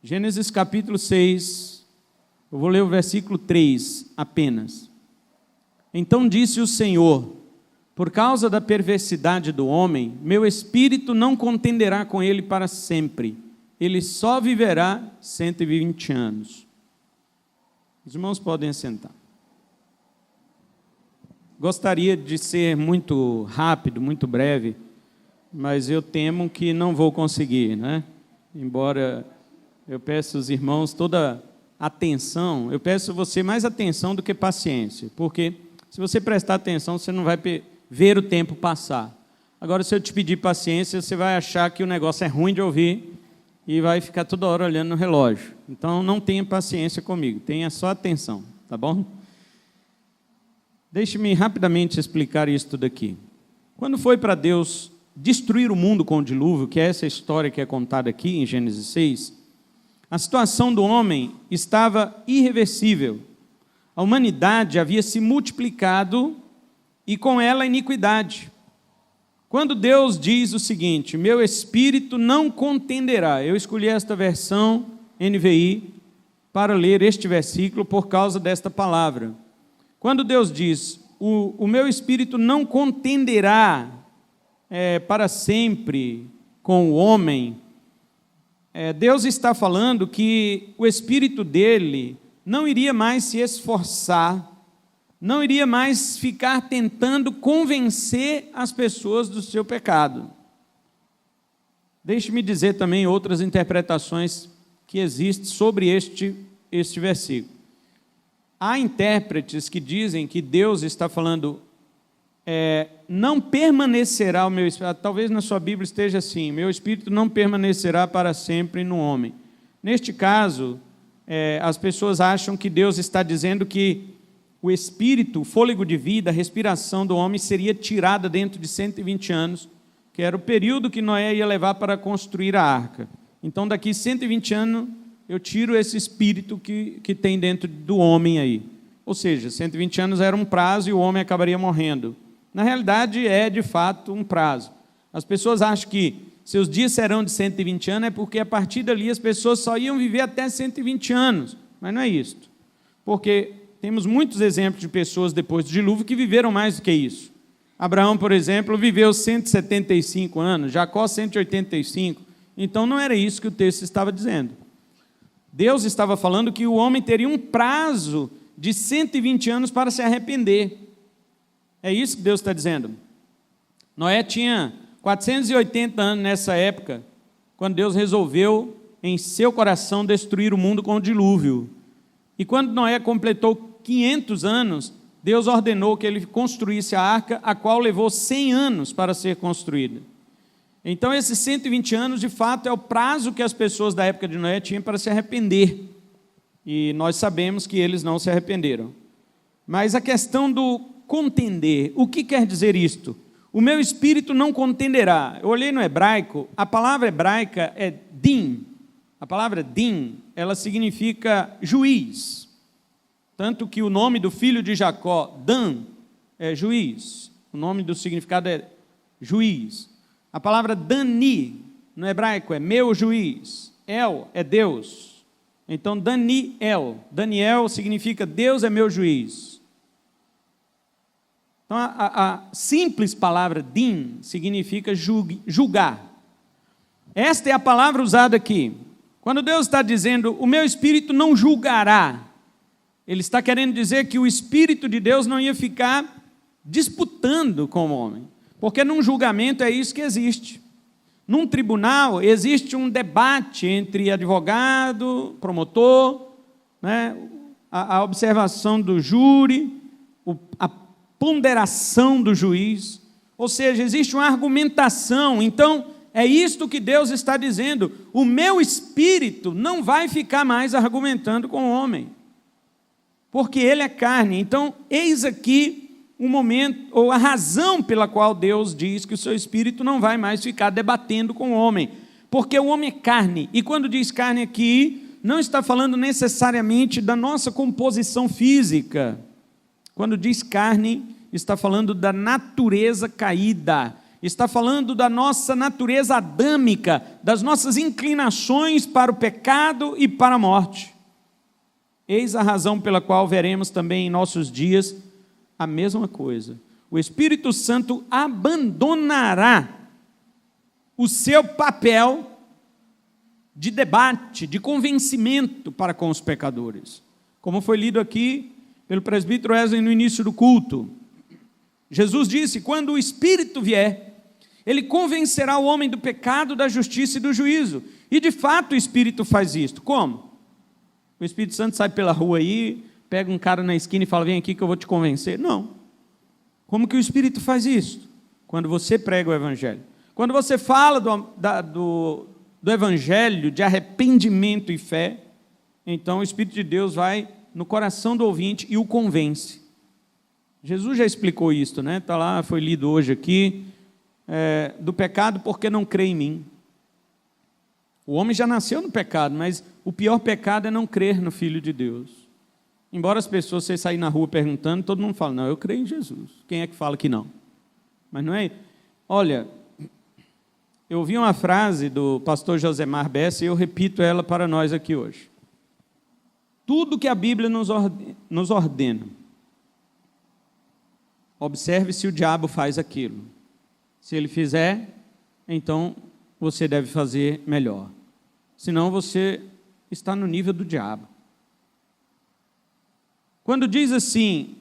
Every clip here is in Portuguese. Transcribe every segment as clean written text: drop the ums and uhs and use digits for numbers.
Gênesis capítulo 6, eu vou ler o versículo 3 apenas. Então disse o Senhor: por causa da perversidade do homem, meu espírito não contenderá com ele para sempre, ele só viverá 120 anos. Os irmãos podem assentar. Gostaria de ser muito rápido, muito breve, mas eu temo que não vou conseguir, né? Embora eu peço aos irmãos toda atenção, eu peço a você mais atenção do que paciência, porque se você prestar atenção, você não vai ver o tempo passar. Agora, se eu te pedir paciência, você vai achar que o negócio é ruim de ouvir e vai ficar toda hora olhando no relógio. Então, não tenha paciência comigo, tenha só atenção, tá bom? Deixe-me rapidamente explicar isso tudo aqui. Quando foi para Deus destruir o mundo com o dilúvio, que é essa história que é contada aqui em Gênesis 6, a situação do homem estava irreversível. A humanidade havia se multiplicado e com ela a iniquidade. Quando Deus diz o seguinte: meu espírito não contenderá, eu escolhi esta versão NVI para ler este versículo por causa desta palavra. Quando Deus diz, o meu espírito não contenderá para sempre com o homem, Deus está falando que o espírito dele não iria mais se esforçar, não iria mais ficar tentando convencer as pessoas do seu pecado. Deixe-me dizer também outras interpretações que existem sobre este versículo. Há intérpretes que dizem que Deus está falando, não permanecerá o meu espírito, talvez na sua Bíblia esteja assim, meu espírito não permanecerá para sempre no homem. Neste caso, as pessoas acham que Deus está dizendo que o espírito, o fôlego de vida, a respiração do homem seria tirada dentro de 120 anos, que era o período que Noé ia levar para construir a arca. Então, daqui 120 anos, eu tiro esse espírito que tem dentro do homem aí. Ou seja, 120 anos era um prazo e o homem acabaria morrendo. Na realidade, é de fato um prazo. As pessoas acham que seus dias serão de 120 anos, é porque a partir dali as pessoas só iam viver até 120 anos. Mas não é isso. Porque temos muitos exemplos de pessoas depois do dilúvio que viveram mais do que isso. Abraão, por exemplo, viveu 175 anos, Jacó 185. Então não era isso que o texto estava dizendo. Deus estava falando que o homem teria um prazo de 120 anos para se arrepender. É isso que Deus está dizendo. Noé tinha 480 anos nessa época, quando Deus resolveu em seu coração destruir o mundo com o dilúvio. E quando Noé completou 500 anos, Deus ordenou que ele construísse a arca, a qual levou 100 anos para ser construída. Então, esses 120 anos, de fato, é o prazo que as pessoas da época de Noé tinham para se arrepender. E nós sabemos que eles não se arrependeram. Mas a questão do contender, o que quer dizer isto? O meu espírito não contenderá. Eu olhei no hebraico, a palavra hebraica é din. A palavra din, ela significa juiz. Tanto que o nome do filho de Jacó, Dan, é juiz. O nome do significado é juiz. A palavra Dani, no hebraico, é meu juiz. El é Deus. Então, Daniel. Daniel significa Deus é meu juiz. Então, a simples palavra din significa julgar. Esta é a palavra usada aqui. Quando Deus está dizendo, o meu espírito não julgará, Ele está querendo dizer que o Espírito de Deus não ia ficar disputando com o homem. Porque num julgamento é isso que existe. Num tribunal existe um debate entre advogado, promotor, né, a observação do júri, a ponderação do juiz. Ou seja, existe uma argumentação. Então, é isto que Deus está dizendo. O meu espírito não vai ficar mais argumentando com o homem, porque ele é carne. Então, eis aqui um momento, ou a razão pela qual Deus diz que o seu espírito não vai mais ficar debatendo com o homem, porque o homem é carne, e quando diz carne aqui, não está falando necessariamente da nossa composição física. Quando diz carne, está falando da natureza caída, Está falando da nossa natureza adâmica, das nossas inclinações para o pecado e para a morte. Eis a razão pela qual veremos também em nossos dias a mesma coisa. O Espírito Santo abandonará o seu papel de debate, de convencimento para com os pecadores. Como foi lido aqui pelo presbítero Wesley no início do culto. Jesus disse: quando o Espírito vier, ele convencerá o homem do pecado, da justiça e do juízo. E de fato o Espírito faz isto. Como? O Espírito Santo sai pela rua aí, pega um cara na esquina e fala: vem aqui que eu vou te convencer. Não. Como que o Espírito faz isso? Quando você prega o Evangelho. Quando você fala do Evangelho de arrependimento e fé, então o Espírito de Deus vai no coração do ouvinte e o convence. Jesus já explicou isso, né? Está lá, foi lido hoje aqui, do pecado porque não crê em mim. O homem já nasceu no pecado, mas o pior pecado é não crer no Filho de Deus. Embora as pessoas, você sair na rua perguntando, todo mundo fala: não, eu creio em Jesus. Quem é que fala que não? Mas não é. Olha, eu ouvi uma frase do pastor Josemar Bessa e eu repito ela para nós aqui hoje. Tudo que a Bíblia nos ordena, observe se o diabo faz aquilo. Se ele fizer, então você deve fazer melhor. Senão você está no nível do diabo. Quando diz assim,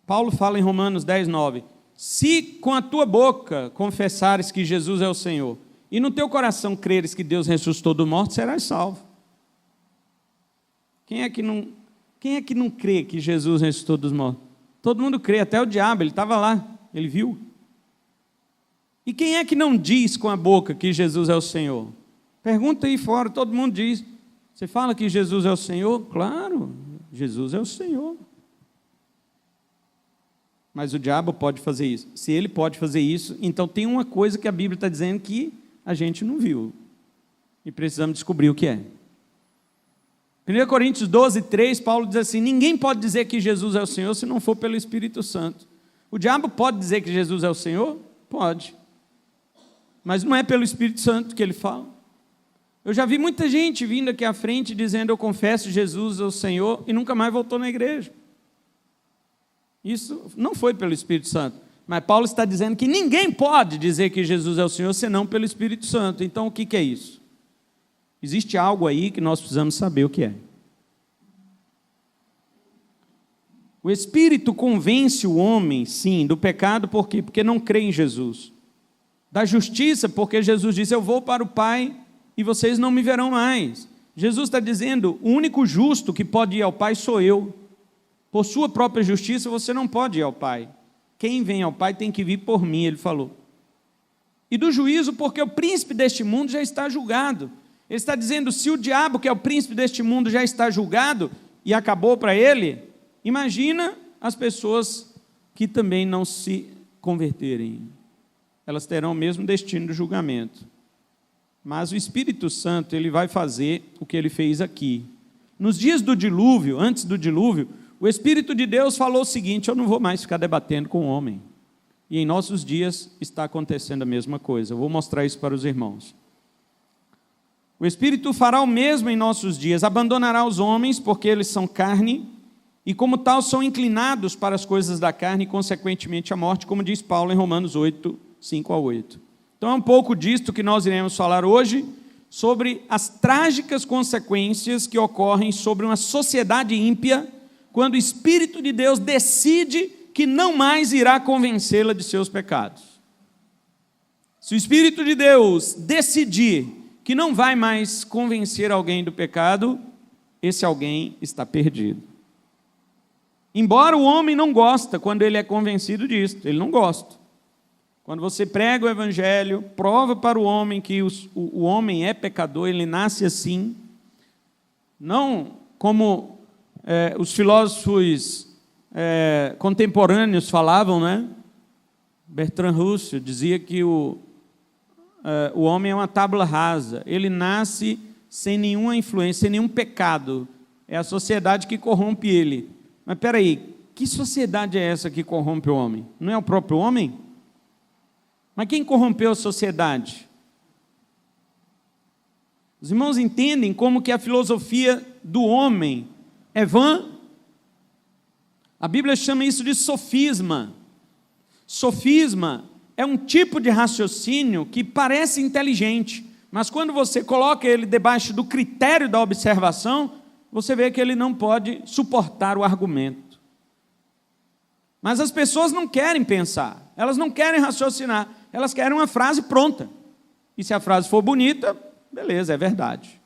Paulo fala em Romanos 10:9, se com a tua boca confessares que Jesus é o Senhor, e no teu coração creres que Deus ressuscitou do morto, serás salvo. Quem é que não crê que Jesus ressuscitou dos mortos? Todo mundo crê, até o diabo, ele estava lá, ele viu. E quem é que não diz com a boca que Jesus é o Senhor? Pergunta aí fora, todo mundo diz. Você fala que Jesus é o Senhor? Claro, Jesus é o Senhor. Mas o diabo pode fazer isso. Se ele pode fazer isso, então tem uma coisa que a Bíblia está dizendo que a gente não viu. E precisamos descobrir o que é. 1 Coríntios 12:3, Paulo diz assim: ninguém pode dizer que Jesus é o Senhor se não for pelo Espírito Santo. O diabo pode dizer que Jesus é o Senhor? Pode. Mas não é pelo Espírito Santo que ele fala. Eu já vi muita gente vindo aqui à frente dizendo: eu confesso Jesus é o Senhor, e nunca mais voltou na igreja. Isso não foi pelo Espírito Santo. Mas Paulo está dizendo que ninguém pode dizer que Jesus é o Senhor senão pelo Espírito Santo. Então o que é isso? Existe algo aí que nós precisamos saber o que é. O Espírito convence o homem, sim, do pecado, por quê? Porque não crê em Jesus. Da justiça, porque Jesus disse: eu vou para o Pai e vocês não me verão mais. Jesus está dizendo: o único justo que pode ir ao Pai sou eu. Por sua própria justiça você não pode ir ao Pai. Quem vem ao Pai tem que vir por mim, ele falou. E do juízo, porque o príncipe deste mundo já está julgado. Ele está dizendo: se o diabo, que é o príncipe deste mundo, já está julgado e acabou para ele, imagina as pessoas que também não se converterem. Elas terão o mesmo destino do julgamento. Mas o Espírito Santo, ele vai fazer o que ele fez aqui. Nos dias do dilúvio, antes do dilúvio, o Espírito de Deus falou o seguinte: eu não vou mais ficar debatendo com o homem. E em nossos dias está acontecendo a mesma coisa. Eu vou mostrar isso para os irmãos. O Espírito fará o mesmo em nossos dias, abandonará os homens, porque eles são carne, e como tal são inclinados para as coisas da carne e consequentemente a morte, como diz Paulo em Romanos 8, 5-8. Então é um pouco disto que nós iremos falar hoje, sobre as trágicas consequências que ocorrem sobre uma sociedade ímpia, quando o Espírito de Deus decide que não mais irá convencê-la de seus pecados. Se o Espírito de Deus decidir que não vai mais convencer alguém do pecado, esse alguém está perdido. Embora o homem não gosta quando ele é convencido disso, ele não gosta. Quando você prega o Evangelho, prova para o homem que o homem é pecador, ele nasce assim, não como os filósofos contemporâneos falavam, né? Bertrand Russell dizia que o homem é uma tábua rasa, ele nasce sem nenhuma influência, sem nenhum pecado, é a sociedade que corrompe ele. Mas espera aí, que sociedade é essa que corrompe o homem? Não é o próprio homem? Mas quem corrompeu a sociedade? Os irmãos entendem como que a filosofia do homem é vã? A Bíblia chama isso de sofisma. Sofisma é um tipo de raciocínio que parece inteligente, mas quando você coloca ele debaixo do critério da observação, você vê que ele não pode suportar o argumento. Mas as pessoas não querem pensar, elas não querem raciocinar, elas querem uma frase pronta. E se a frase for bonita, beleza, é verdade.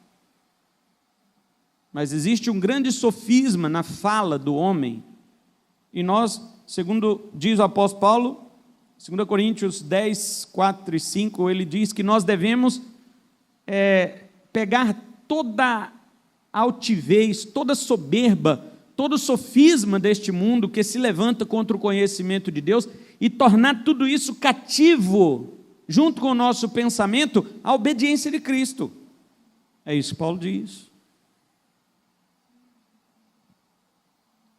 Mas existe um grande sofisma na fala do homem, e nós, segundo diz o apóstolo Paulo, 2 Coríntios 10, 4 e 5, ele diz que nós devemos pegar toda altivez, toda soberba, todo sofisma deste mundo que se levanta contra o conhecimento de Deus e tornar tudo isso cativo, junto com o nosso pensamento, à obediência de Cristo. É isso que Paulo diz.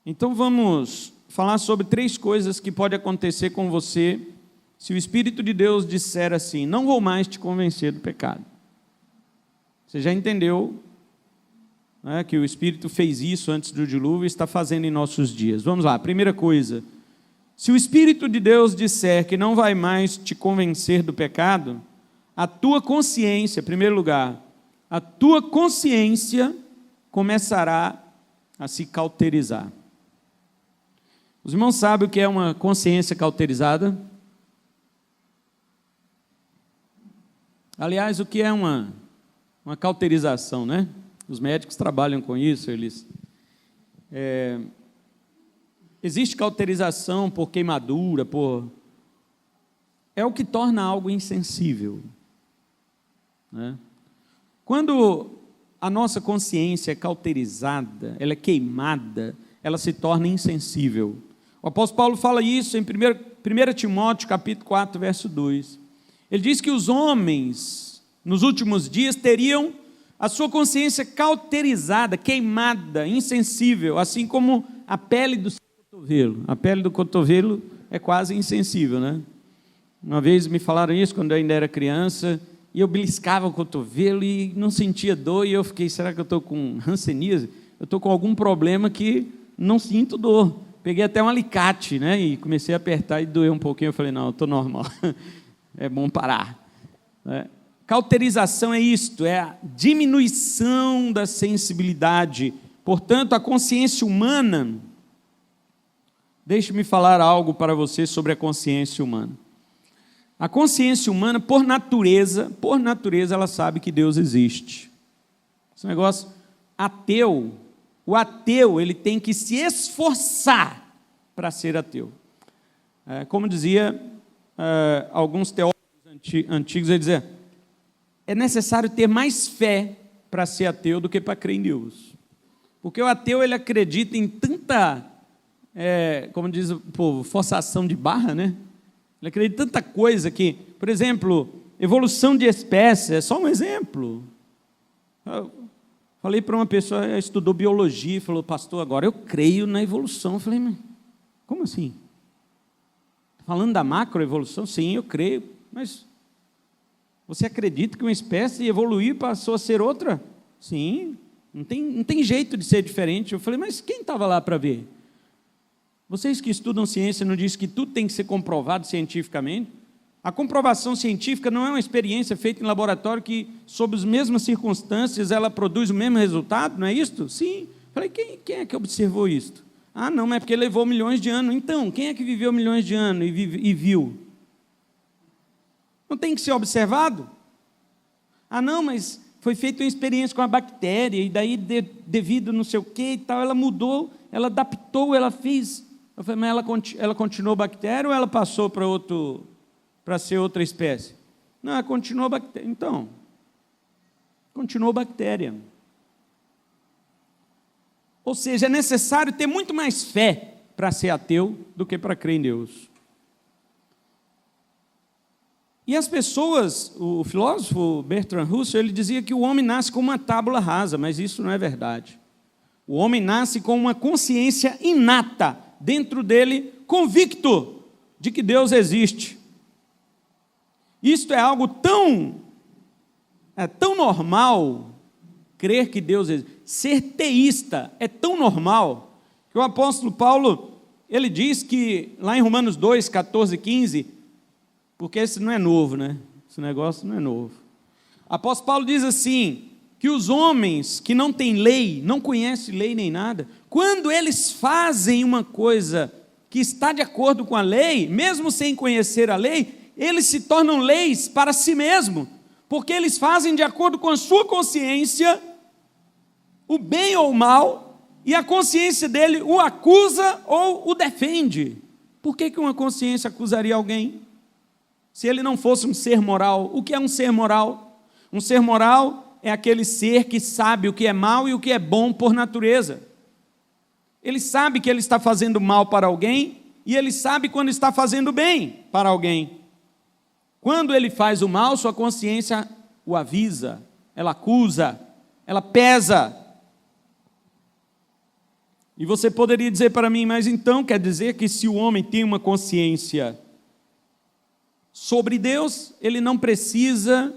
Então vamos falar sobre 3 coisas que podem acontecer com você se o Espírito de Deus disser assim: não vou mais te convencer do pecado. Você já entendeu, né, que o Espírito fez isso antes do dilúvio e está fazendo em nossos dias. Vamos lá, primeira coisa: se o Espírito de Deus disser que não vai mais te convencer do pecado, a tua consciência, em primeiro lugar, a tua consciência começará a se cauterizar. Os irmãos sabem o que é uma consciência cauterizada? Aliás, o que é uma cauterização, né? Os médicos trabalham com isso, eles... Existe cauterização por queimadura, é o que torna algo insensível, né? Quando a nossa consciência é cauterizada, ela é queimada, ela se torna insensível. O apóstolo Paulo fala isso em 1 Timóteo, capítulo 4, verso 2. Ele diz que os homens, nos últimos dias, teriam a sua consciência cauterizada, queimada, insensível, assim como a pele do cotovelo. A pele do cotovelo é quase insensível, né? Uma vez me falaram isso quando eu ainda era criança, e eu beliscava o cotovelo e não sentia dor, e eu fiquei, será que eu estou com hanseníase? Eu estou com algum problema que não sinto dor. Peguei até um alicate, né, e comecei a apertar e doeu um pouquinho. Eu falei, não, eu estou normal, é bom parar. Cauterização é isto, é a diminuição da sensibilidade. Portanto, a consciência humana, deixe-me falar algo para você sobre a consciência humana. A consciência humana, por natureza, ela sabe que Deus existe. Esse negócio ateu, o ateu, ele tem que se esforçar para ser ateu. Como dizia alguns teólogos antigos, ele dizia, é necessário ter mais fé para ser ateu do que para crer em Deus. Porque o ateu, ele acredita em tanta, como diz o povo, forçação de barra, né? Ele acredita em tanta coisa que, por exemplo, evolução de espécies, é só um exemplo. Eu falei para uma pessoa que estudou biologia e falou, pastor, agora eu creio na evolução. Eu falei, mas como assim? Falando da macroevolução? Sim, eu creio, mas você acredita que uma espécie evoluiu e passou a ser outra? Sim, não tem jeito de ser diferente. Eu falei, mas quem estava lá para ver? Vocês que estudam ciência não dizem que tudo tem que ser comprovado cientificamente? A comprovação científica não é uma experiência feita em laboratório que, sob as mesmas circunstâncias, ela produz o mesmo resultado, não é isto? Sim. Falei, quem é que observou isto? Ah, não, mas é porque levou milhões de anos. Então, quem é que viveu milhões de anos e viu? Não tem que ser observado? Ah, não, mas foi feita uma experiência com a bactéria, e daí, devido não sei o que e tal, ela mudou, ela adaptou, ela fez... Eu falei, mas ela continuou bactéria ou ela passou para ser outra espécie? Não, ela continuou bactéria. Então, continuou bactéria. Ou seja, é necessário ter muito mais fé para ser ateu do que para crer em Deus. E as pessoas, o filósofo Bertrand Russell, ele dizia que o homem nasce com uma tábula rasa, mas isso não é verdade. O homem nasce com uma consciência inata dentro dele, convicto de que Deus existe. Isto é algo tão normal, crer que Deus existe. Ser teísta é tão normal, que o apóstolo Paulo, ele diz que, lá em Romanos 2, 14 e 15, porque esse não é novo, né? Esse negócio não é novo. O apóstolo Paulo diz assim, que os homens que não têm lei, não conhecem lei nem nada, quando eles fazem uma coisa que está de acordo com a lei, mesmo sem conhecer a lei, eles se tornam leis para si mesmo, porque eles fazem de acordo com a sua consciência, o bem ou o mal, e a consciência dele o acusa ou o defende. Por que uma consciência acusaria alguém? Se ele não fosse um ser moral. O que é um ser moral? Um ser moral é aquele ser que sabe o que é mal e o que é bom por natureza. Ele sabe que ele está fazendo mal para alguém e ele sabe quando está fazendo bem para alguém. Quando ele faz o mal, sua consciência o avisa, ela acusa, ela pesa. E você poderia dizer para mim, mas então quer dizer que se o homem tem uma consciência sobre Deus, ele não precisa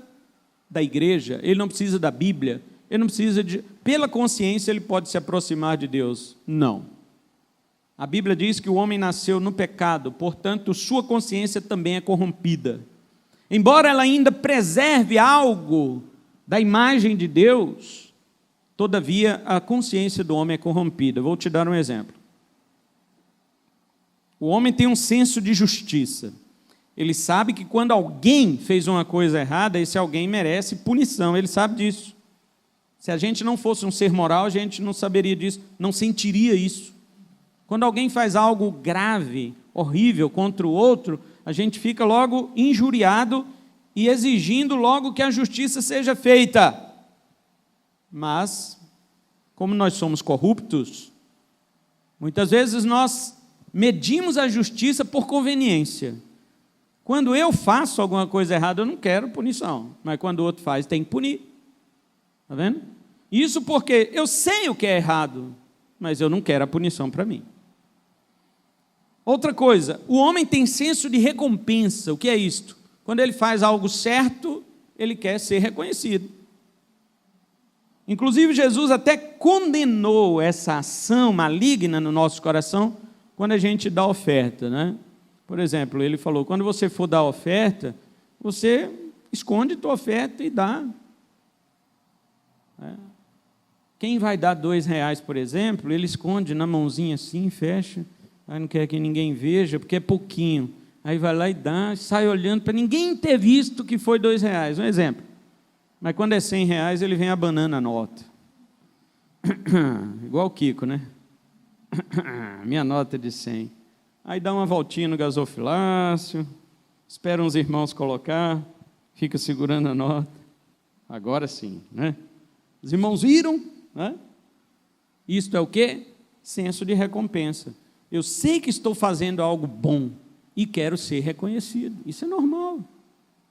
da igreja, ele não precisa da Bíblia, ele não precisa de... Pela consciência ele pode se aproximar de Deus. Não. A Bíblia diz que o homem nasceu no pecado, portanto sua consciência também é corrompida. Embora ela ainda preserve algo da imagem de Deus, todavia a consciência do homem é corrompida. Vou te dar um exemplo. O homem tem um senso de justiça. Ele sabe que quando alguém fez uma coisa errada, esse alguém merece punição, ele sabe disso. Se a gente não fosse um ser moral, a gente não saberia disso, não sentiria isso. Quando alguém faz algo grave, horrível contra o outro, a gente fica logo injuriado e exigindo logo que a justiça seja feita. Mas, como nós somos corruptos, muitas vezes nós medimos a justiça por conveniência. Quando eu faço alguma coisa errada, eu não quero punição, mas quando o outro faz, tem que punir. Está vendo? Isso porque eu sei o que é errado, mas eu não quero a punição para mim. Outra coisa, o homem tem senso de recompensa. O que é isto? Quando ele faz algo certo, ele quer ser reconhecido. Inclusive, Jesus até condenou essa ação maligna no nosso coração quando a gente dá oferta, né? Por exemplo, ele falou, quando você for dar oferta, você esconde tua oferta e dá. Quem vai dar R$2, por exemplo, ele esconde na mãozinha assim, fecha, aí não quer que ninguém veja, porque é pouquinho. Aí vai lá e dá, sai olhando para ninguém ter visto que foi R$2, um exemplo. Mas quando é R$100, ele vem abanando a nota. Igual o Kiko, né? Minha nota é de 100. Aí dá uma voltinha no gasofilácio, espera uns irmãos colocar, fica segurando a nota. Agora sim, né? Os irmãos viram, né? Isto é o quê? Senso de recompensa. Eu sei que estou fazendo algo bom e quero ser reconhecido. Isso é normal.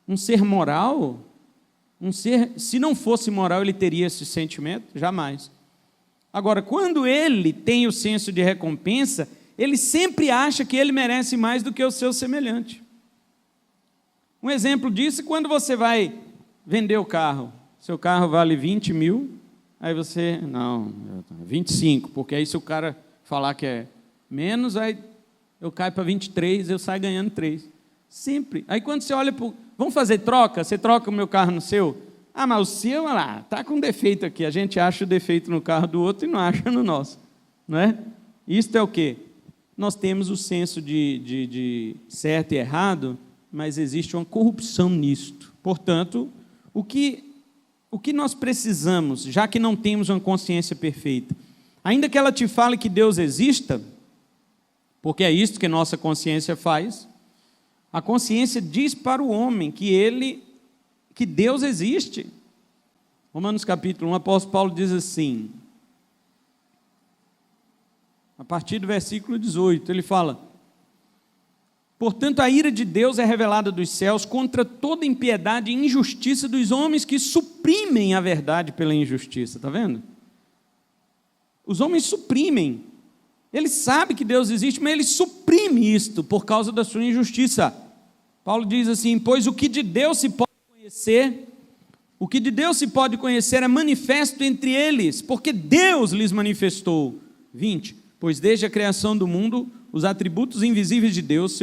Um ser moral, se não fosse moral, ele teria esse sentimento? Jamais. Agora, quando ele tem o senso de recompensa, ele sempre acha que ele merece mais do que o seu semelhante. Um exemplo disso é quando você vai vender o carro. Seu carro vale 20 mil, aí você, não, 25, porque aí se o cara falar que é menos, aí eu caio para 23, eu saio ganhando 3. Sempre. Aí quando você olha para vamos fazer troca? Você troca o meu carro no seu? Ah, mas o seu, olha lá, está com defeito aqui. A gente acha o defeito no carro do outro e não acha no nosso. Não é? Isto é o quê? Nós temos o senso de certo e errado, mas existe uma corrupção nisto. Portanto, o que nós precisamos, já que não temos uma consciência perfeita, ainda que ela te fale que Deus exista, porque é isto que nossa consciência faz, a consciência diz para o homem que Deus existe. Romanos capítulo 1, o apóstolo Paulo diz assim, a partir do versículo 18, ele fala, portanto a ira de Deus é revelada dos céus contra toda impiedade e injustiça dos homens que suprimem a verdade pela injustiça, está vendo? Os homens suprimem, eles sabem que Deus existe, mas eles suprimem isto por causa da sua injustiça. Paulo diz assim: pois o que de Deus se pode conhecer, o que de Deus se pode conhecer é manifesto entre eles, porque Deus lhes manifestou. 20, pois desde a criação do mundo, os atributos invisíveis de Deus,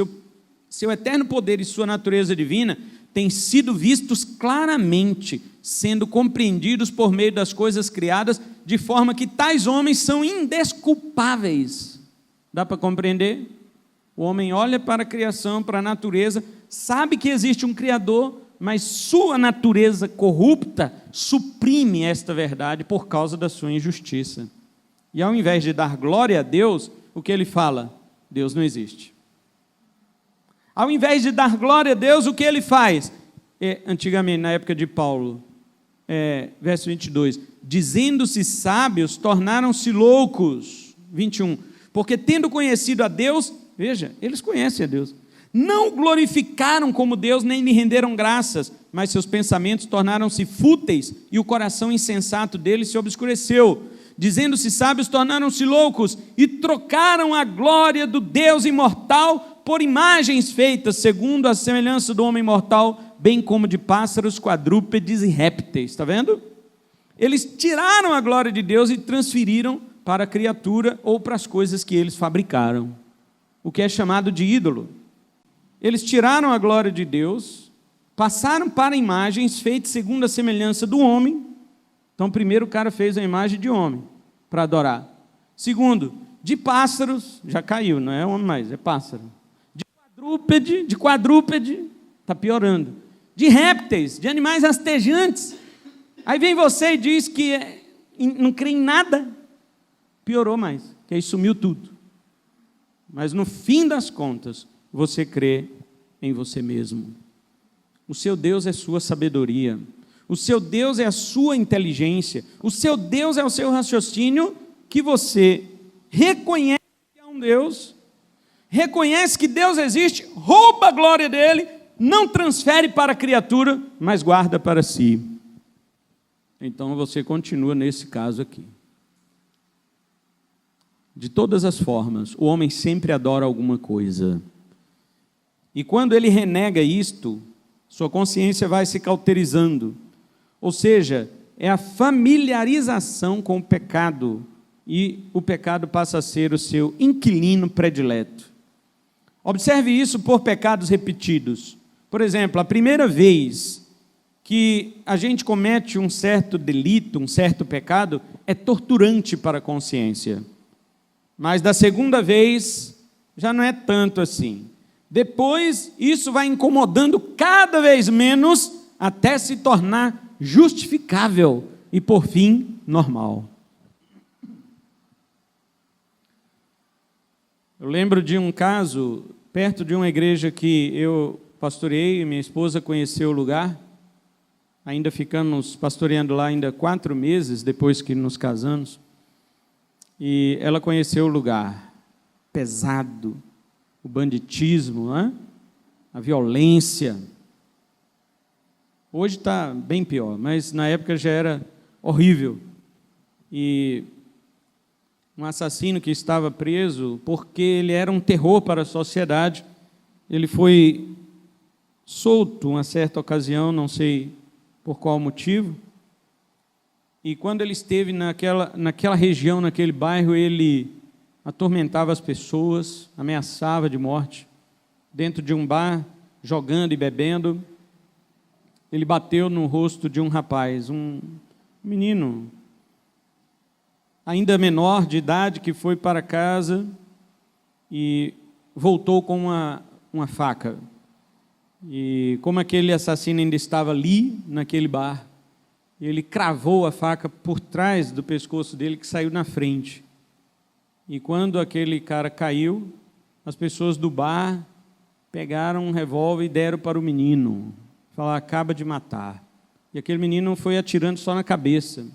seu eterno poder e sua natureza divina, têm sido vistos claramente, sendo compreendidos por meio das coisas criadas, de forma que tais homens são indesculpáveis. Dá para compreender? O homem olha para a criação, para a natureza, sabe que existe um Criador, mas sua natureza corrupta suprime esta verdade por causa da sua injustiça. E ao invés de dar glória a Deus, o que ele fala? Deus não existe. Ao invés de dar glória a Deus, o que ele faz? Antigamente, na época de Paulo, verso 22, dizendo-se sábios, tornaram-se loucos. 21, porque tendo conhecido a Deus, veja, eles conhecem a Deus, não glorificaram como Deus, nem lhe renderam graças, mas seus pensamentos tornaram-se fúteis, e o coração insensato deles se obscureceu. Dizendo-se sábios, tornaram-se loucos, e trocaram a glória do Deus imortal por imagens feitas, segundo a semelhança do homem mortal, bem como de pássaros, quadrúpedes e répteis. Está vendo? Eles tiraram a glória de Deus e transferiram para a criatura ou para as coisas que eles fabricaram, o que é chamado de ídolo. Eles tiraram a glória de Deus, passaram para imagens feitas segundo a semelhança do homem. Então, primeiro o cara fez a imagem de homem para adorar. Segundo, de pássaros, já caiu, não é homem mais, é pássaro. De quadrúpede, está piorando. De répteis, de animais rastejantes. Aí vem você e diz que não crê em nada. Piorou mais, que aí sumiu tudo. Mas no fim das contas, você crê em você mesmo. O seu Deus é sua sabedoria. O seu Deus é a sua inteligência. O seu Deus é o seu raciocínio, que você reconhece que é um Deus, reconhece que Deus existe, rouba a glória dele, não transfere para a criatura, mas guarda para si. Então você continua nesse caso aqui. De todas as formas, o homem sempre adora alguma coisa. E quando ele renega isto, sua consciência vai se cauterizando. Ou seja, é a familiarização com o pecado, e o pecado passa a ser o seu inquilino predileto. Observe isso por pecados repetidos. Por exemplo, a primeira vez que a gente comete um certo delito, um certo pecado, é torturante para a consciência. Mas da segunda vez, já não é tanto assim. Depois, isso vai incomodando cada vez menos, até se tornar justificável e, por fim, normal. Eu lembro de um caso, perto de uma igreja que eu pastoreei, minha esposa conheceu o lugar, ainda ficamos pastoreando lá ainda 4 meses depois que nos casamos, e ela conheceu o lugar pesado, o banditismo, a violência. Hoje está bem pior, mas na época já era horrível. E um assassino que estava preso, porque ele era um terror para a sociedade, ele foi solto uma certa ocasião, não sei por qual motivo, e quando ele esteve naquela região, naquele bairro, ele atormentava as pessoas, ameaçava de morte, dentro de um bar, jogando e bebendo. Ele bateu no rosto de um rapaz, um menino, ainda menor de idade, que foi para casa e voltou com uma faca. E como aquele assassino ainda estava ali, naquele bar, ele cravou a faca por trás do pescoço dele, que saiu na frente. E quando aquele cara caiu, as pessoas do bar pegaram um revólver e deram para o menino. Falaram: acaba de matar. E aquele menino foi atirando só na cabeça.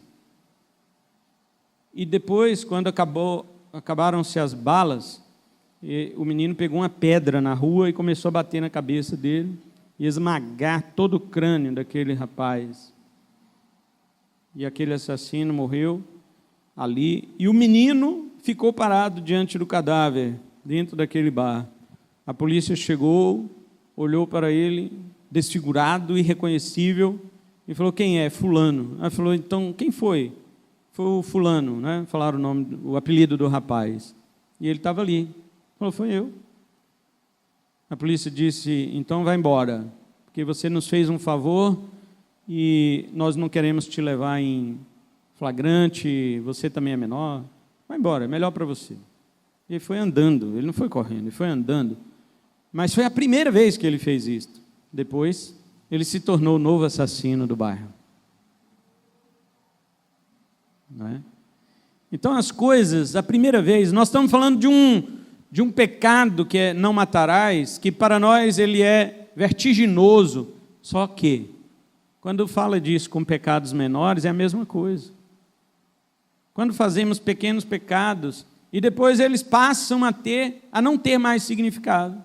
E depois, quando acabaram-se as balas, o menino pegou uma pedra na rua e começou a bater na cabeça dele e esmagar todo o crânio daquele rapaz. E aquele assassino morreu ali, e o menino ficou parado diante do cadáver, dentro daquele bar. A polícia chegou, olhou para ele, desfigurado, irreconhecível, e falou: quem é? Fulano. Aí falou: então, quem foi? Foi o fulano, né? Falaram o apelido do rapaz. E ele estava ali. Falou: foi eu. A polícia disse: então vai embora, porque você nos fez um favor e nós não queremos te levar em flagrante, você também é menor, vai embora, é melhor para você. E ele foi andando, ele não foi correndo, ele foi andando. Mas foi a primeira vez que ele fez isso. Depois, ele se tornou o novo assassino do bairro. Não é? Então, as coisas, a primeira vez, nós estamos falando de um pecado que é não matarás, que para nós ele é vertiginoso, só que, quando fala disso com pecados menores, é a mesma coisa. Quando fazemos pequenos pecados, e depois eles passam a não ter mais significado.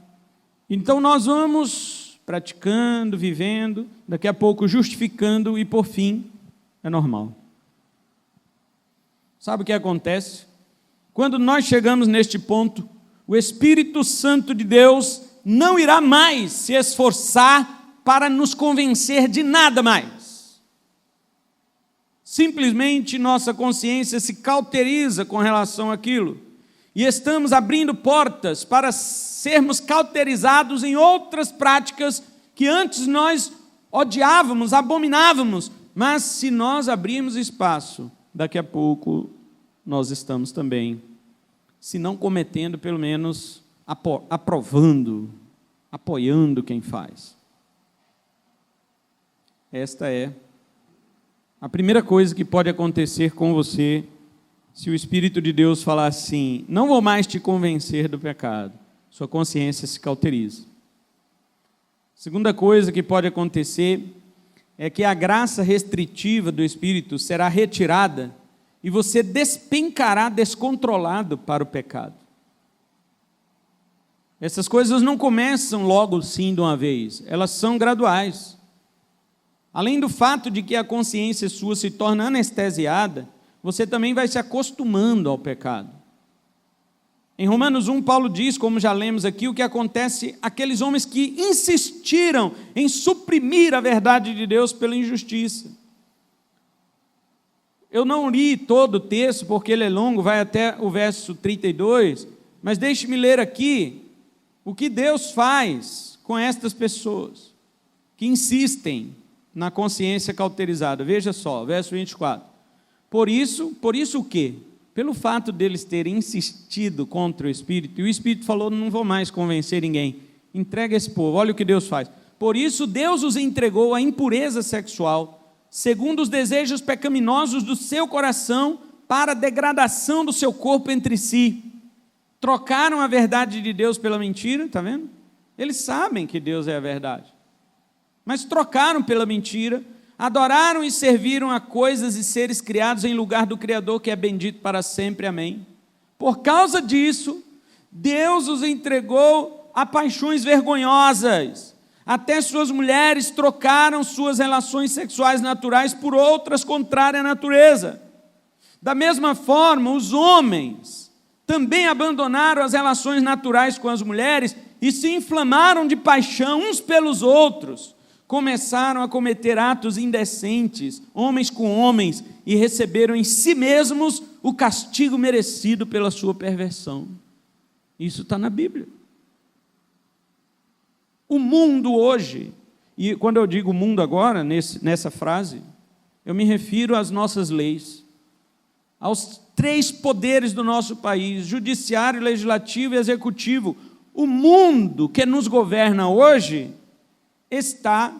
Então nós vamos praticando, vivendo, daqui a pouco justificando e por fim é normal. Sabe o que acontece? Quando nós chegamos neste ponto, o Espírito Santo de Deus não irá mais se esforçar para nos convencer de nada mais. Simplesmente nossa consciência se cauteriza com relação àquilo. E estamos abrindo portas para sermos cauterizados em outras práticas que antes nós odiávamos, abominávamos. Mas se nós abrirmos espaço, daqui a pouco nós estamos também, se não cometendo, pelo menos aprovando, apoiando quem faz. Esta é a primeira coisa que pode acontecer com você se o Espírito de Deus falar assim: não vou mais te convencer do pecado. Sua consciência se cauteriza. Segunda coisa que pode acontecer é que a graça restritiva do Espírito será retirada e você despencará descontrolado para o pecado. Essas coisas não começam logo sim de uma vez, elas são graduais. Além do fato de que a consciência sua se torna anestesiada, você também vai se acostumando ao pecado. Em Romanos 1, Paulo diz, como já lemos aqui, o que acontece àqueles homens que insistiram em suprimir a verdade de Deus pela injustiça. Eu não li todo o texto, porque ele é longo, vai até o verso 32, mas deixe-me ler aqui o que Deus faz com estas pessoas que insistem na consciência cauterizada. Veja só, verso 24. Por isso o quê? Pelo fato deles terem insistido contra o Espírito, e o Espírito falou: não vou mais convencer ninguém, entrega esse povo. Olha o que Deus faz. Por isso Deus os entregou à impureza sexual, segundo os desejos pecaminosos do seu coração, para a degradação do seu corpo entre si. Trocaram a verdade de Deus pela mentira, está vendo? Eles sabem que Deus é a verdade, mas trocaram pela mentira, adoraram e serviram a coisas e seres criados em lugar do Criador, que é bendito para sempre, amém. Por causa disso, Deus os entregou a paixões vergonhosas, até suas mulheres trocaram suas relações sexuais naturais por outras contrárias à natureza. Da mesma forma, os homens também abandonaram as relações naturais com as mulheres e se inflamaram de paixão uns pelos outros. Começaram a cometer atos indecentes, homens com homens, e receberam em si mesmos o castigo merecido pela sua perversão. Isso está na Bíblia. O mundo hoje, e quando eu digo mundo agora, nessa frase, eu me refiro às nossas leis, aos 3 poderes do nosso país, judiciário, legislativo e executivo. O mundo que nos governa hoje está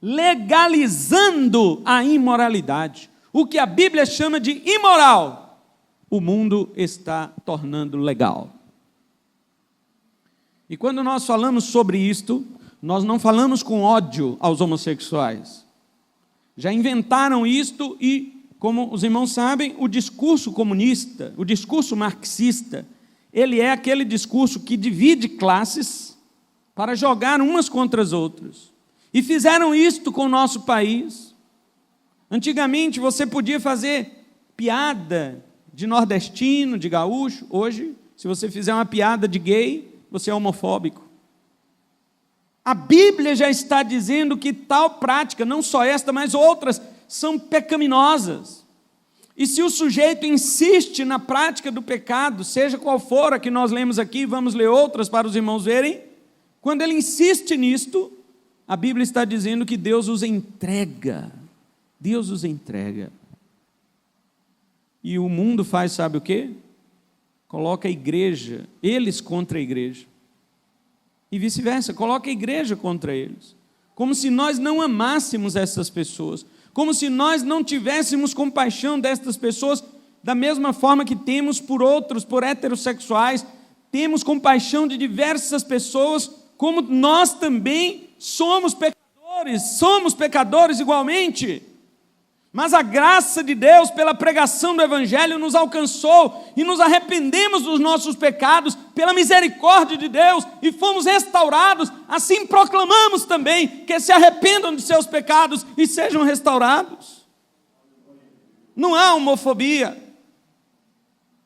legalizando a imoralidade. O que a Bíblia chama de imoral, o mundo está tornando legal. E quando nós falamos sobre isto, nós não falamos com ódio aos homossexuais. Já inventaram isto e, como os irmãos sabem, o discurso comunista, o discurso marxista, ele é aquele discurso que divide classes para jogar umas contra as outras. E fizeram isto com o nosso país. Antigamente você podia fazer piada de nordestino, de gaúcho. Hoje, se você fizer uma piada de gay, você é homofóbico. A Bíblia já está dizendo que tal prática, não só esta, mas outras, são pecaminosas. E se o sujeito insiste na prática do pecado, seja qual for a que nós lemos aqui, vamos ler outras para os irmãos verem, quando ele insiste nisto, a Bíblia está dizendo que Deus os entrega. Deus os entrega. E o mundo faz, sabe o quê? Coloca a igreja, eles contra a igreja. E vice-versa, coloca a igreja contra eles. Como se nós não amássemos essas pessoas. Como se nós não tivéssemos compaixão destas pessoas, da mesma forma que temos por outros, por heterossexuais, temos compaixão de diversas pessoas, como nós também somos pecadores igualmente. Mas a graça de Deus, pela pregação do Evangelho, nos alcançou e nos arrependemos dos nossos pecados, pela misericórdia de Deus, e fomos restaurados. Assim proclamamos também que se arrependam de seus pecados e sejam restaurados. Não há homofobia,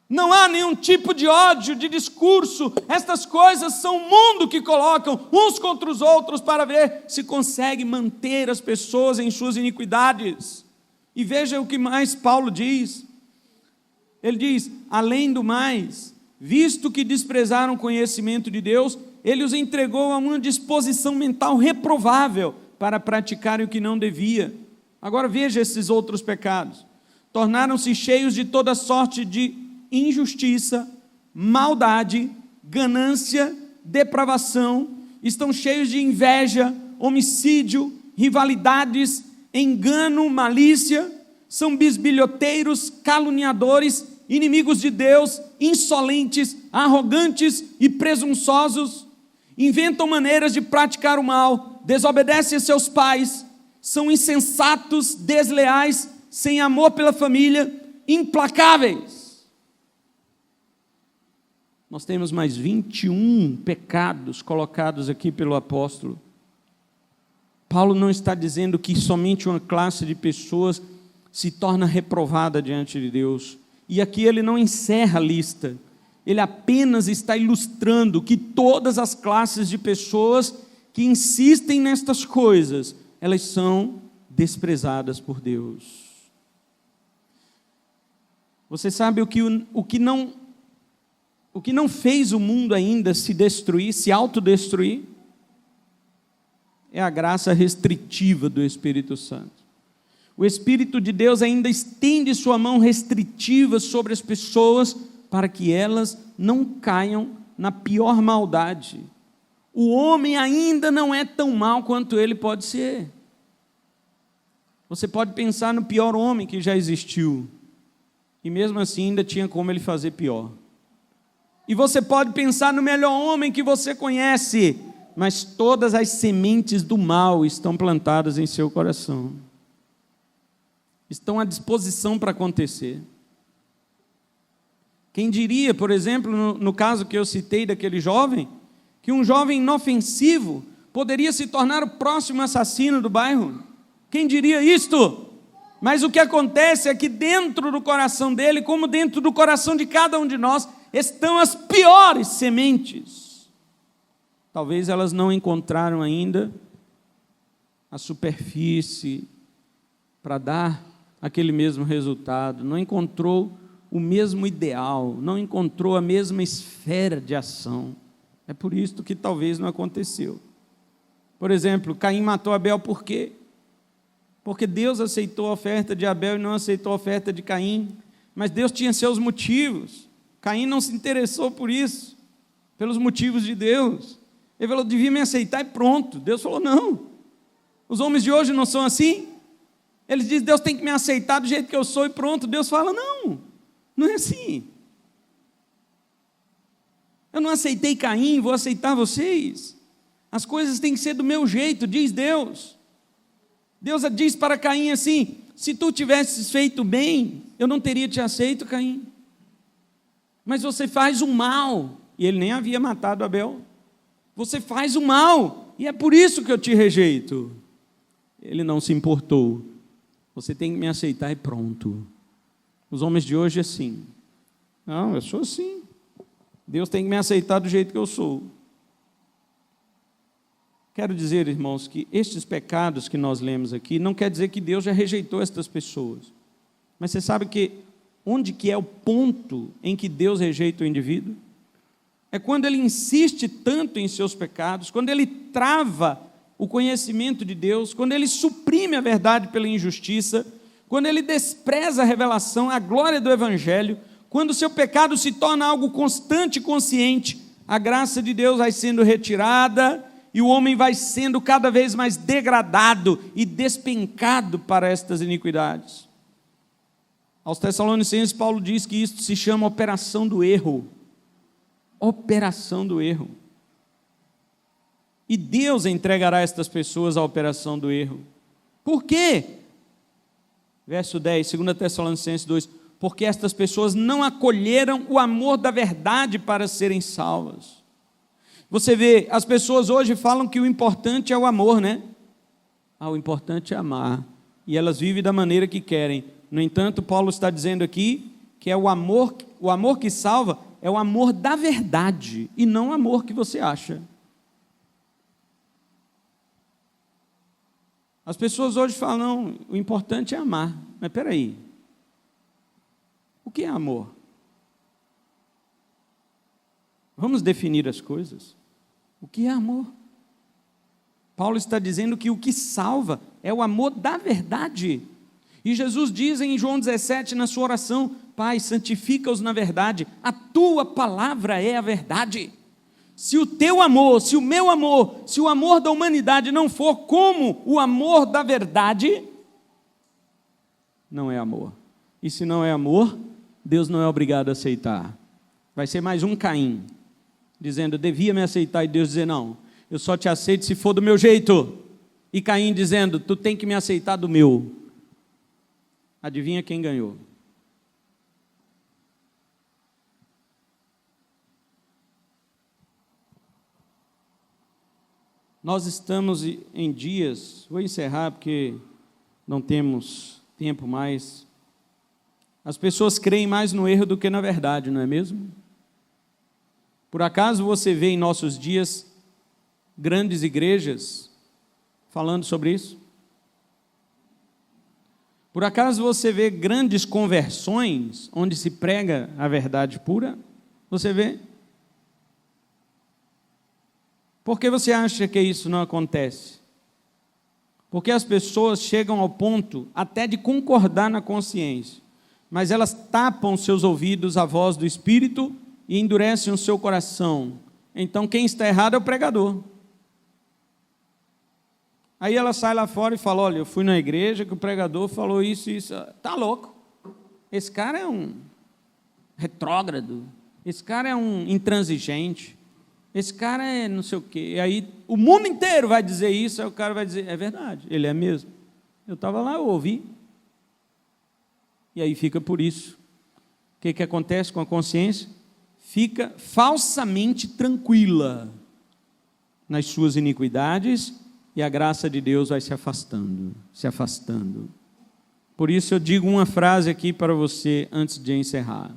não há nenhum tipo de ódio, de discurso. Estas coisas são o mundo que colocam uns contra os outros para ver se consegue manter as pessoas em suas iniquidades. E veja o que mais Paulo diz. Ele diz: além do mais, visto que desprezaram o conhecimento de Deus, ele os entregou a uma disposição mental reprovável para praticarem o que não devia. Agora veja esses outros pecados. Tornaram-se cheios de toda sorte de injustiça, maldade, ganância, depravação, estão cheios de inveja, homicídio, rivalidades, engano, malícia, são bisbilhoteiros, caluniadores, inimigos de Deus, insolentes, arrogantes e presunçosos, inventam maneiras de praticar o mal, desobedecem a seus pais, são insensatos, desleais, sem amor pela família, implacáveis. Nós temos mais 21 pecados colocados aqui pelo apóstolo. Paulo não está dizendo que somente uma classe de pessoas se torna reprovada diante de Deus. E aqui ele não encerra a lista. Ele apenas está ilustrando que todas as classes de pessoas que insistem nestas coisas, elas são desprezadas por Deus. Você sabe o que não fez o mundo ainda se destruir, se autodestruir? É a graça restritiva do Espírito Santo. O Espírito de Deus ainda estende sua mão restritiva sobre as pessoas para que elas não caiam na pior maldade. O homem ainda não é tão mau quanto ele pode ser. Você pode pensar no pior homem que já existiu, e mesmo assim ainda tinha como ele fazer pior. E você pode pensar no melhor homem que você conhece, mas todas as sementes do mal estão plantadas em seu coração. Estão à disposição para acontecer. Quem diria, por exemplo, no caso que eu citei daquele jovem, que um jovem inofensivo poderia se tornar o próximo assassino do bairro? Quem diria isto? Mas o que acontece é que dentro do coração dele, como dentro do coração de cada um de nós, estão as piores sementes. Talvez elas não encontraram ainda a superfície para dar aquele mesmo resultado, não encontrou o mesmo ideal, não encontrou a mesma esfera de ação. É por isso que talvez não aconteceu. Por exemplo, Caim matou Abel por quê? Porque Deus aceitou a oferta de Abel e não aceitou a oferta de Caim, mas Deus tinha seus motivos. Caim não se interessou por isso, pelos motivos de Deus. Ele falou: devia me aceitar e pronto. Deus falou: não. Os homens de hoje não são assim. Eles dizem: Deus tem que me aceitar do jeito que eu sou e pronto. Deus fala: não, não é assim. Eu não aceitei Caim, vou aceitar vocês. As coisas têm que ser do meu jeito, diz Deus. Deus diz para Caim assim: se tu tivesses feito bem, eu não teria te aceito, Caim. Mas você faz o mal. E ele nem havia matado Abel. Você faz o mal, e é por isso que eu te rejeito. Ele não se importou. Você tem que me aceitar e pronto. Os homens de hoje é assim. Não, eu sou assim. Deus tem que me aceitar do jeito que eu sou. Quero dizer, irmãos, que estes pecados que nós lemos aqui, não quer dizer que Deus já rejeitou estas pessoas. Mas você sabe que onde que é o ponto em que Deus rejeita o indivíduo? É quando ele insiste tanto em seus pecados, quando ele trava o conhecimento de Deus, quando ele suprime a verdade pela injustiça, quando ele despreza a revelação, a glória do Evangelho, quando o seu pecado se torna algo constante e consciente, a graça de Deus vai sendo retirada e o homem vai sendo cada vez mais degradado e despencado para estas iniquidades. Aos Tessalonicenses, Paulo diz que isto se chama operação do erro. Operação do erro. E Deus entregará estas pessoas à operação do erro. Por quê? Verso 10, 2 Tessalonicenses 2, porque estas pessoas não acolheram o amor da verdade para serem salvas. Você vê, as pessoas hoje falam que o importante é o amor, né? O importante é amar. E elas vivem da maneira que querem. No entanto, Paulo está dizendo aqui que é o amor que salva é o amor da verdade e não o amor que você acha. As pessoas hoje falam, não, o importante é amar. Mas espera aí, o que é amor? Vamos definir as coisas. O que é amor? Paulo está dizendo que o que salva é o amor da verdade. E Jesus diz em João 17, na sua oração, Pai, santifica-os na verdade, a tua palavra é a verdade. Se o teu amor, se o meu amor, se o amor da humanidade não for como o amor da verdade, não é amor. E se não é amor, Deus não é obrigado a aceitar. Vai ser mais um Caim, dizendo, devia me aceitar, e Deus dizer, não, eu só te aceito se for do meu jeito. E Caim dizendo, tu tem que me aceitar do meu. Adivinha quem ganhou? Nós estamos em dias, vou encerrar porque não temos tempo mais. As pessoas creem mais no erro do que na verdade, não é mesmo? Por acaso você vê em nossos dias grandes igrejas falando sobre isso? Por acaso você vê grandes conversões onde se prega a verdade pura? Você vê? Por que você acha que isso não acontece? Porque as pessoas chegam ao ponto até de concordar na consciência, mas elas tapam seus ouvidos à voz do Espírito e endurecem o seu coração. Então quem está errado é o pregador. Aí ela sai lá fora e fala, olha, eu fui na igreja que o pregador falou isso e isso. Está louco. Esse cara é um retrógrado. Esse cara é um intransigente. Esse cara é não sei o quê. E aí o mundo inteiro vai dizer isso, aí o cara vai dizer, é verdade, ele é mesmo. Eu estava lá, eu ouvi. E aí fica por isso. O que acontece com a consciência? Fica falsamente tranquila nas suas iniquidades e a graça de Deus vai se afastando, se afastando. Por isso eu digo uma frase aqui para você antes de encerrar.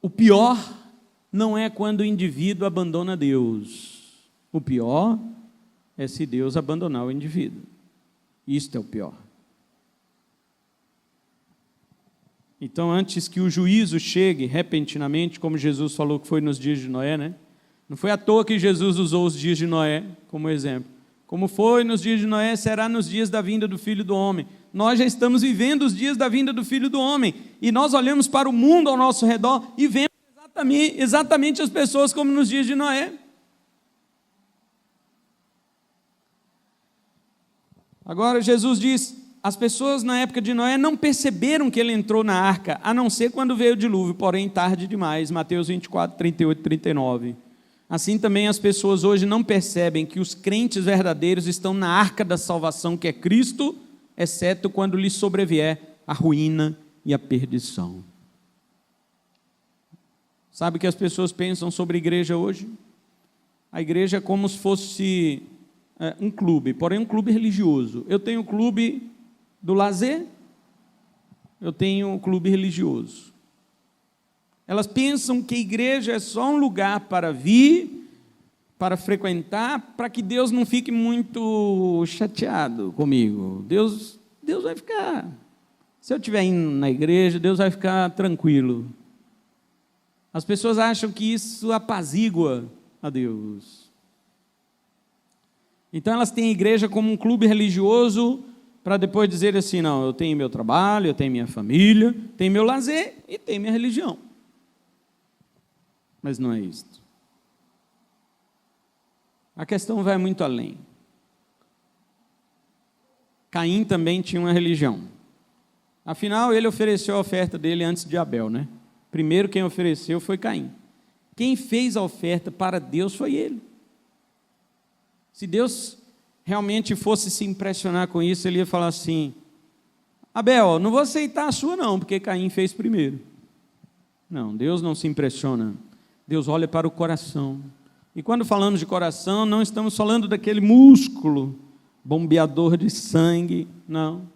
O pior não é quando o indivíduo abandona Deus. O pior é se Deus abandonar o indivíduo. Isto é o pior. Então, antes que o juízo chegue repentinamente, como Jesus falou que foi nos dias de Noé, né? Não foi à toa que Jesus usou os dias de Noé como exemplo. Como foi nos dias de Noé, será nos dias da vinda do Filho do Homem. Nós já estamos vivendo os dias da vinda do Filho do Homem. E nós olhamos para o mundo ao nosso redor e vemos exatamente as pessoas como nos dias de Noé. Agora Jesus diz, as pessoas na época de Noé não perceberam que ele entrou na arca, a não ser quando veio o dilúvio, porém tarde demais. Mateus 24, 38, 39. Assim também as pessoas hoje não percebem que os crentes verdadeiros estão na arca da salvação que é Cristo, exceto quando lhes sobrevier a ruína e a perdição. Sabe o que as pessoas pensam sobre a igreja hoje? A igreja é como se fosse um clube, porém um clube religioso. Eu tenho o clube do lazer, eu tenho o clube religioso. Elas pensam que a igreja é só um lugar para vir, para frequentar, para que Deus não fique muito chateado comigo. Deus vai ficar, se eu estiver indo na igreja, Deus vai ficar tranquilo. As pessoas acham que isso apazigua a Deus. Então elas têm a igreja como um clube religioso, para depois dizer assim, não, eu tenho meu trabalho, eu tenho minha família, tenho meu lazer e tenho minha religião. Mas não é isto. A questão vai muito além. Caim também tinha uma religião. Afinal, ele ofereceu a oferta dele antes de Abel, né? Primeiro quem ofereceu foi Caim. Quem fez a oferta para Deus foi ele. Se Deus realmente fosse se impressionar com isso, ele ia falar assim, Abel, não vou aceitar a sua não, porque Caim fez primeiro. Não, Deus não se impressiona. Deus olha para o coração. E quando falamos de coração, não estamos falando daquele músculo bombeador de sangue, não.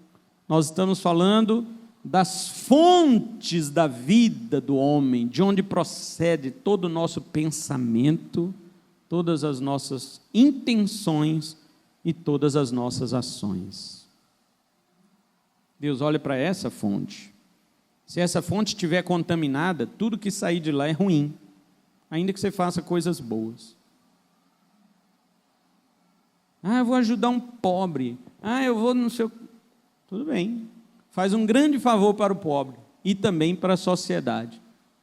Nós estamos falando das fontes da vida do homem, de onde procede todo o nosso pensamento, todas as nossas intenções e todas as nossas ações. Deus olha para essa fonte. Se essa fonte estiver contaminada, tudo que sair de lá é ruim, ainda que você faça coisas boas. Eu vou ajudar um pobre. Eu vou no seu... Tudo bem. Faz um grande favor para o pobre e também para a sociedade.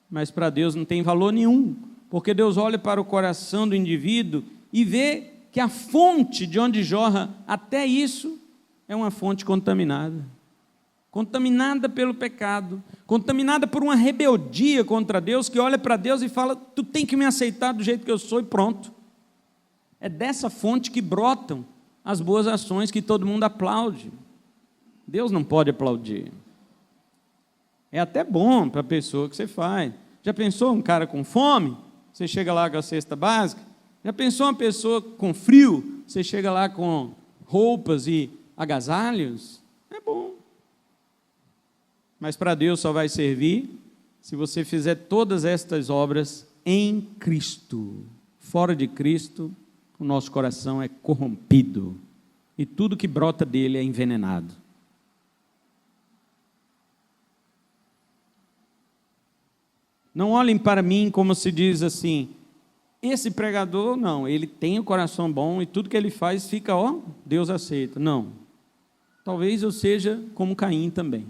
Mas para Deus não tem valor nenhum, porque Deus olha para o coração do indivíduo e vê que a fonte de onde jorra até isso é uma fonte contaminada. Contaminada pelo pecado, contaminada por uma rebeldia contra Deus, que olha para Deus e fala, tu tem que me aceitar do jeito que eu sou e pronto. É dessa fonte que brotam as boas ações que todo mundo aplaude. Deus não pode aplaudir. É até bom para a pessoa que você faz. Já pensou um cara com fome? Você chega lá com a cesta básica? Já pensou uma pessoa com frio? Você chega lá com roupas e agasalhos? É bom. Mas para Deus só vai servir se você fizer todas estas obras em Cristo. Fora de Cristo, o nosso coração é corrompido e tudo que brota dele é envenenado. Não olhem para mim como se diz assim, esse pregador, não, ele tem o coração bom e tudo que ele faz fica, Deus aceita. Não. Talvez eu seja como Caim também.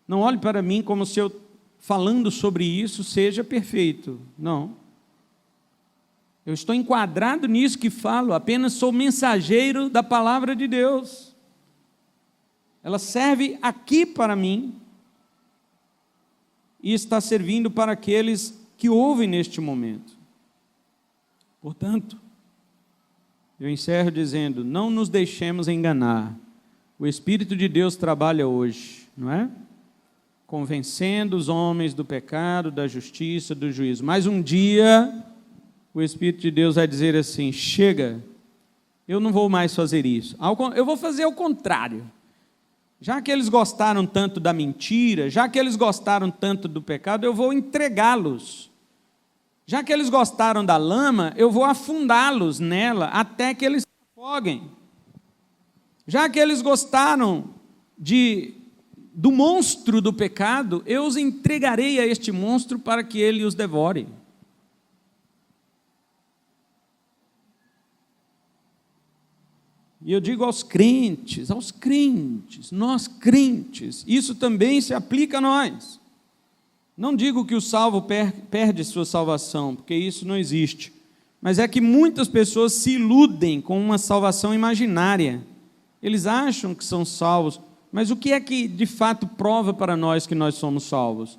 Não olhe para mim como se eu, falando sobre isso, seja perfeito. Não. Eu estou enquadrado nisso que falo, apenas sou mensageiro da palavra de Deus. Ela serve aqui para mim e está servindo para aqueles que ouvem neste momento. Portanto, eu encerro dizendo, não nos deixemos enganar. O Espírito de Deus trabalha hoje, não é? Convencendo os homens do pecado, da justiça, do juízo. Mas um dia, o Espírito de Deus vai dizer assim, chega, eu não vou mais fazer isso. Eu vou fazer o contrário. Já que eles gostaram tanto da mentira, já que eles gostaram tanto do pecado, eu vou entregá-los. Já que eles gostaram da lama, eu vou afundá-los nela até que eles se afoguem. Já que eles gostaram do monstro do pecado, eu os entregarei a este monstro para que ele os devore. E eu digo aos crentes, nós crentes, isso também se aplica a nós. Não digo que o salvo perde sua salvação, porque isso não existe. Mas é que muitas pessoas se iludem com uma salvação imaginária. Eles acham que são salvos, mas o que é que de fato prova para nós que nós somos salvos?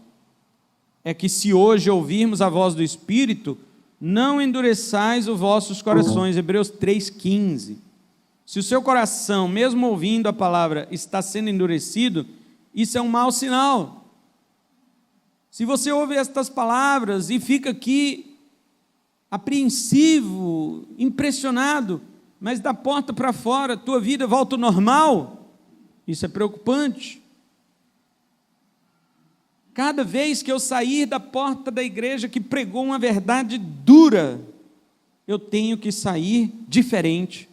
É que se hoje ouvirmos a voz do Espírito, não endureçais os vossos corações, Hebreus 3,15. Se o seu coração, mesmo ouvindo a palavra, está sendo endurecido, isso é um mau sinal. Se você ouve estas palavras e fica aqui apreensivo, impressionado, mas da porta para fora, tua vida volta ao normal, isso é preocupante. Cada vez que eu sair da porta da igreja que pregou uma verdade dura, eu tenho que sair diferente.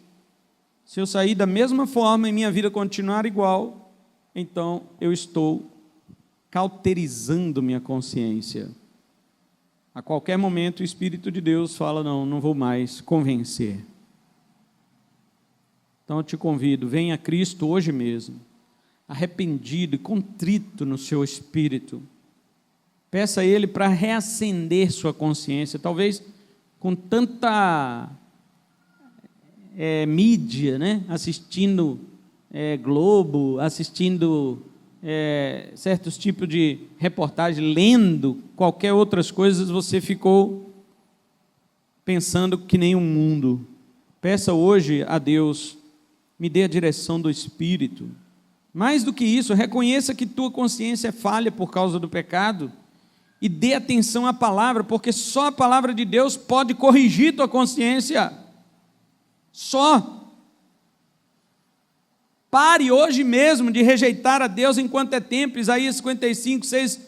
Se eu sair da mesma forma e minha vida continuar igual, então eu estou cauterizando minha consciência. A qualquer momento o Espírito de Deus fala, não vou mais convencer. Então eu te convido, venha a Cristo hoje mesmo, arrependido e contrito no seu espírito. Peça a Ele para reacender sua consciência, talvez com tanta mídia, né? Assistindo Globo, assistindo certos tipos de reportagem, lendo qualquer outras coisas, você ficou pensando que nem um mundo. Peça hoje a Deus, me dê a direção do Espírito. Mais do que isso, reconheça que tua consciência é falha por causa do pecado e dê atenção à palavra, porque só a palavra de Deus pode corrigir tua consciência. Só. Pare hoje mesmo de rejeitar a Deus enquanto é tempo. Isaías 55, 6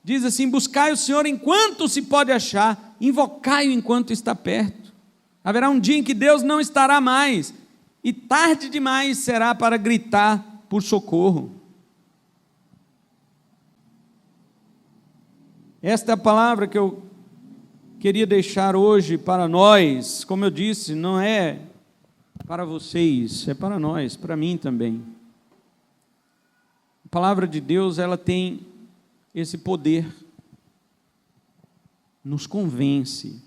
diz assim: buscai o Senhor enquanto se pode achar, invocai-o enquanto está perto. Haverá um dia em que Deus não estará mais, e tarde demais será para gritar por socorro. Esta é a palavra que eu queria deixar hoje para nós. Como eu disse, não é para vocês, é para nós, para mim também. A palavra de Deus, ela tem esse poder, nos convence,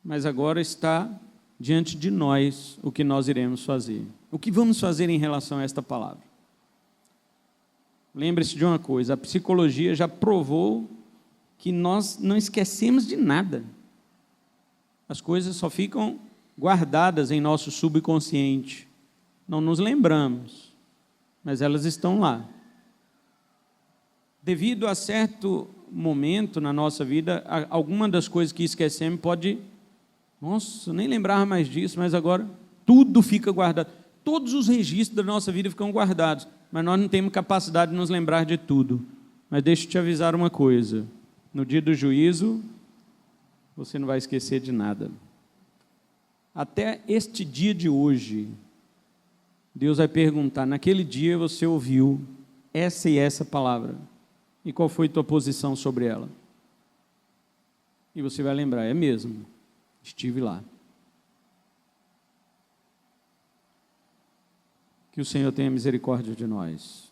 mas agora está diante de nós o que nós iremos fazer. O que vamos fazer em relação a esta palavra? Lembre-se de uma coisa, a psicologia já provou que nós não esquecemos de nada. As coisas só ficam guardadas em nosso subconsciente. Não nos lembramos, mas elas estão lá. Devido a certo momento na nossa vida, alguma das coisas que esquecemos pode... Nossa, eu nem lembrava mais disso, mas agora tudo fica guardado. Todos os registros da nossa vida ficam guardados, mas nós não temos capacidade de nos lembrar de tudo. Mas deixa eu te avisar uma coisa. No dia do juízo, você não vai esquecer de nada. Até este dia de hoje, Deus vai perguntar, naquele dia você ouviu essa e essa palavra, e qual foi tua posição sobre ela? E você vai lembrar, é mesmo, estive lá. Que o Senhor tenha misericórdia de nós.